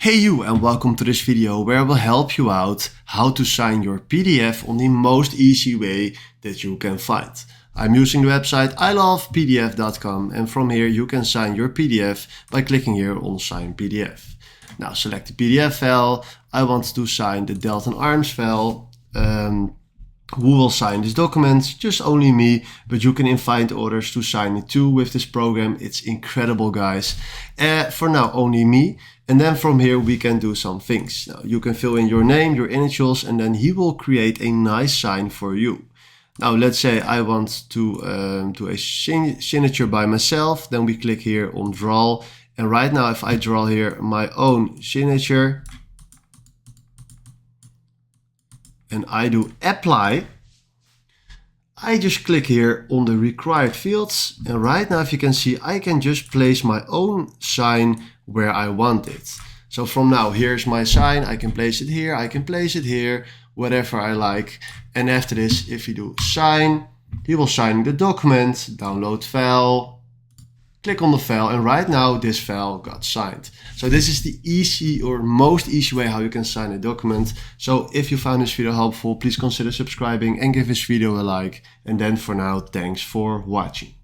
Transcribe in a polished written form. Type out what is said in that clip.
Hey you, and welcome to this video where I will help you out how to sign your PDF on the most easy way that you can find. I'm using the website ilovepdf.com, and from here you can sign your PDF by clicking here on Sign PDF. Now select the PDF file. I want to sign the Delta Arms file. Who will sign this document? Just only me, but you can invite others to sign it too with this program. It's incredible, guys. For now, only me. And then from here, we can do some things. Now, you can fill in your name, your initials, and then he will create a nice sign for you. Now, let's say I want to do a signature by myself. Then we click here on draw. And right now, if I draw here my own signature, and I do apply, I just click here on the required fields, and right now, if you can see, I can just place my own sign where I want it. So from now, here's my sign. I can place it here, I can place it here, whatever I like. And after this, if you do sign, he will sign the document, download file, click on the file, and right now this file got signed. So this is the easy or most easy way how you can sign a document. So if you found this video helpful, please consider subscribing and give this video a like. And then for now, thanks for watching.